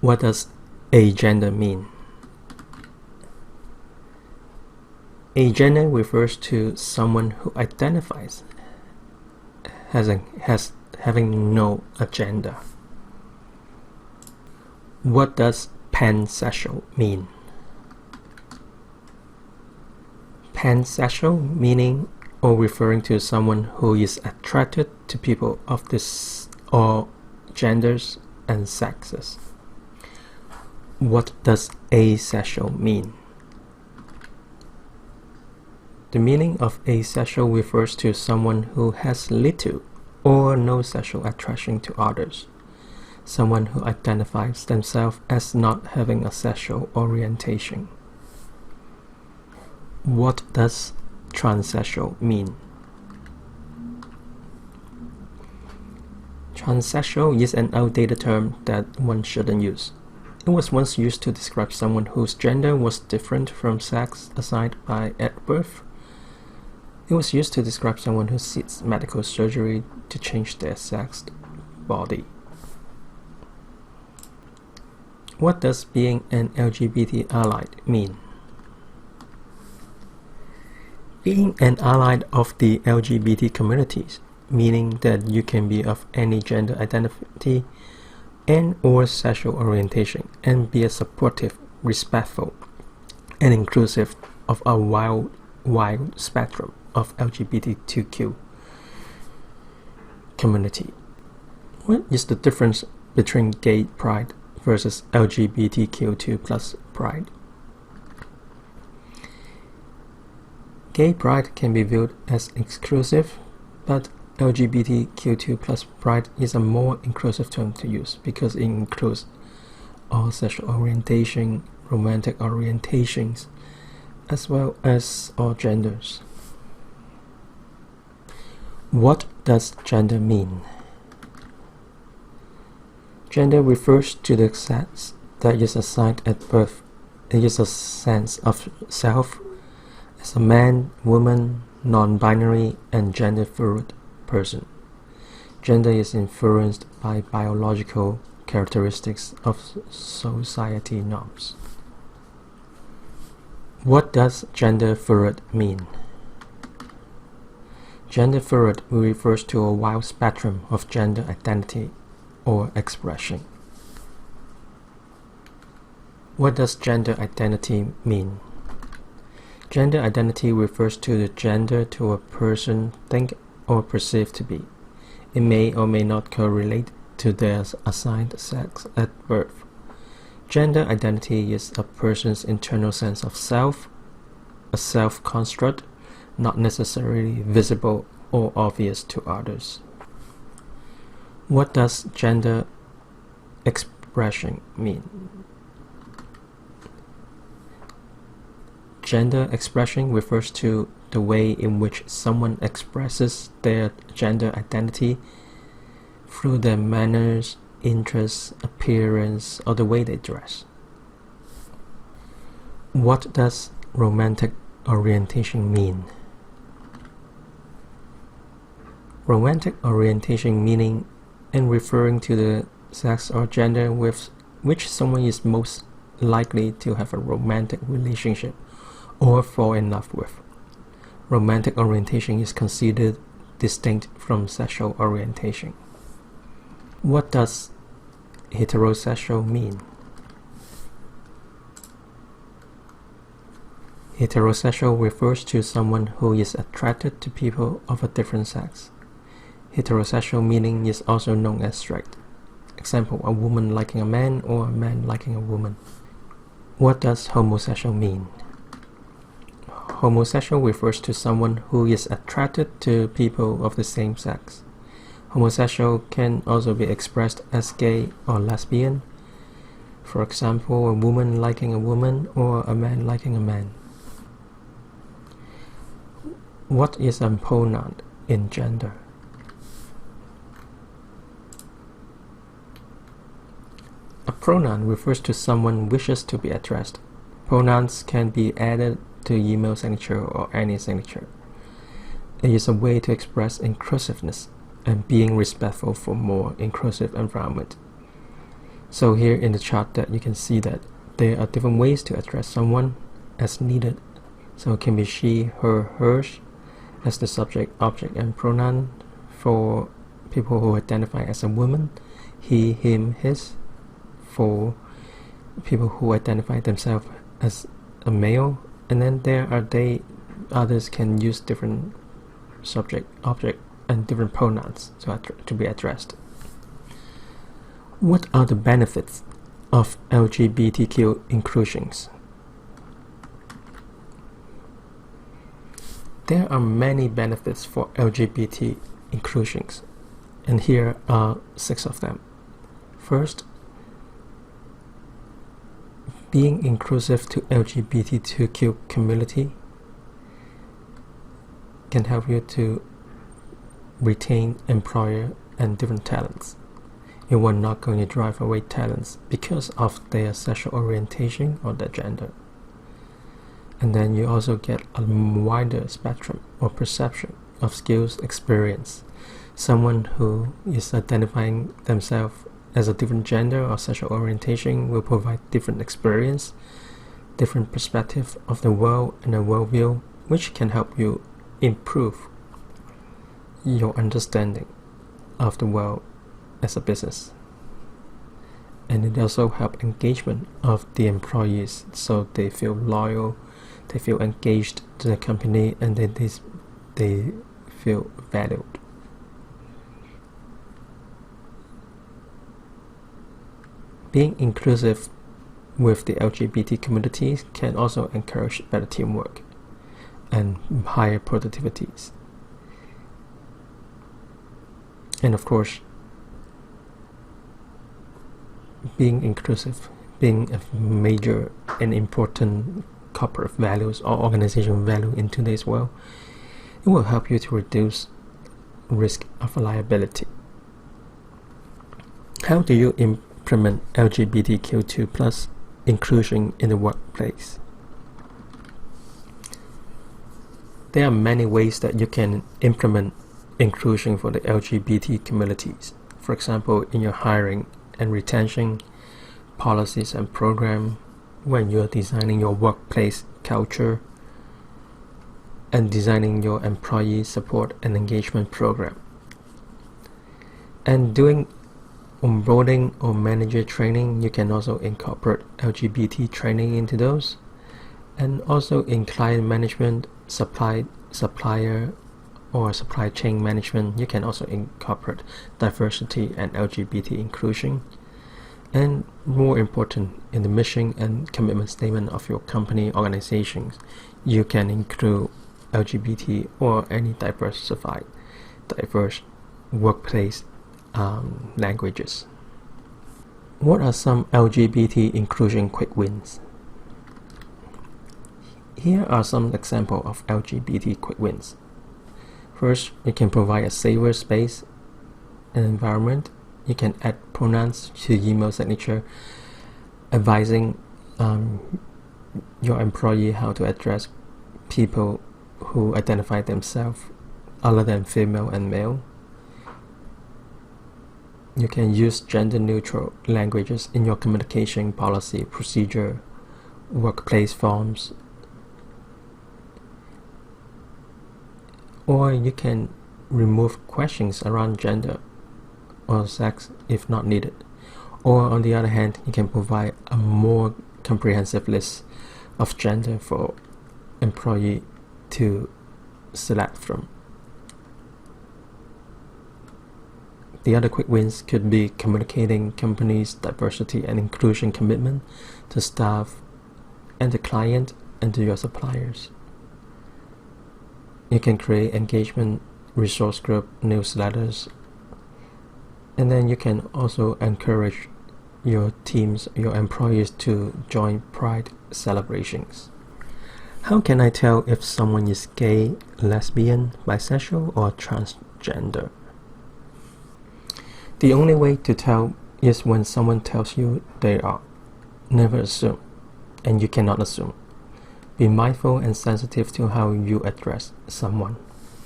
What does agender mean? Agender refers to someone who identifies as having no agenda. What does pansexual mean? Pansexual meaning or referring to someone who is attracted to people of this all genders and sexes. What does asexual mean? The meaning of asexual refers to someone who has little or no sexual attraction to others, someone who identifies themselves as not having a sexual orientation. What does transsexual mean? Transsexual is an outdated term that one shouldn't use. It was once used to describe someone whose gender was different from sex assigned at birth. It was used to describe someone who seeks medical surgery to change their sexed body. What does being an LGBT ally mean? Being an ally of the LGBT communities, meaning that you can be of any gender identity and or sexual orientation and be a supportive, respectful, and inclusive of a wide spectrum of LGBTQ community. What is the difference between gay pride versus LGBTQ2+ pride? Gay pride can be viewed as exclusive, but LGBTQ2+ pride is a more inclusive term to use because it includes all sexual orientation, romantic orientations, as well as all genders. What does gender mean? Gender refers to the sex that is assigned at birth. It is a sense of self as a man, woman, non-binary, and gender-fluid person. Gender is influenced by biological characteristics of society norms. What does gender-fluid mean? Gender-fluid refers to a wide spectrum of gender identity or expression. What does gender identity mean? Gender identity refers to the gender to a person think or perceived to be. It may or may not correlate to their assigned sex at birth. Gender identity is a person's internal sense of self, a self-construct, not necessarily visible or obvious to others. What does gender expression mean? Gender expression refers to the way in which someone expresses their gender identity through their manners, interests, appearance, or the way they dress. What does romantic orientation mean? Romantic orientation meaning and referring to the sex or gender with which someone is most likely to have a romantic relationship or fall in love with. Romantic orientation is considered distinct from sexual orientation. What does heterosexual mean? Heterosexual refers to someone who is attracted to people of a different sex. Heterosexual meaning is also known as straight. Example, a woman liking a man or a man liking a woman. What does homosexual mean? Homosexual refers to someone who is attracted to people of the same sex. Homosexual can also be expressed as gay or lesbian. For example, a woman liking a woman or a man liking a man. What is a pronoun in gender? A pronoun refers to someone wishes to be addressed. Pronouns can be added to email signature or any signature. It is a way to express inclusiveness and being respectful for more inclusive environment. So here in the chart that you can see that there are different ways to address someone as needed. So it can be she, her, hers as the subject, object, and pronoun for people who identify as a woman, he, him, his for people who identify themselves as a male, and then there are others can use different subject, object, and different pronouns to be addressed. What are the benefits of LGBTQ inclusions? There are many benefits for LGBT inclusions, and here are 6 of them. First, being inclusive to LGBTQ community can help you to retain employer and different talents. You are not going to drive away talents because of their sexual orientation or their gender. And then you also get a wider spectrum or perception of skills experience. Someone who is identifying themselves as a different gender or sexual orientation will provide different experience, different perspective of the world and a worldview, which can help you improve your understanding of the world as a business. And it also helps engagement of the employees, so they feel loyal, they feel engaged to the company, and then they feel valued. Being inclusive with the LGBT communities can also encourage better teamwork and higher productivities. And of course, being inclusive, being a major and important corporate values or organizational value in today's world, it will help you to reduce risk of liability. How do you implement LGBTQ2+ inclusion in the workplace? There are many ways that you can implement inclusion for the LGBT communities. For example, in your hiring and retention policies and program, when you're designing your workplace culture and designing your employee support and engagement program, and doing onboarding or manager training, you can also incorporate LGBT training into those. And also in client management, supplier or supply chain management, you can also incorporate diversity and LGBT inclusion. And more important, in the mission and commitment statement of your company organizations, you can include LGBT or any diverse workplace languages. What are some LGBT inclusion quick wins? Here are some examples of LGBT quick wins. First, you can provide a safer space and environment. You can add pronouns to email signature, advising your employee how to address people who identify themselves other than female and male. You can use gender-neutral languages in your communication policy, procedure, workplace forms, or you can remove questions around gender or sex if not needed. Or on the other hand, you can provide a more comprehensive list of gender for employee to select from. The other quick wins could be communicating company's diversity and inclusion commitment to staff and the client and to your suppliers. You can create engagement resource group newsletters, and then you can also encourage your teams, your employees to join Pride celebrations. How can I tell if someone is gay, lesbian, bisexual, or transgender? The only way to tell is when someone tells you they are. Never assume, and you cannot assume. Be mindful and sensitive to how you address someone.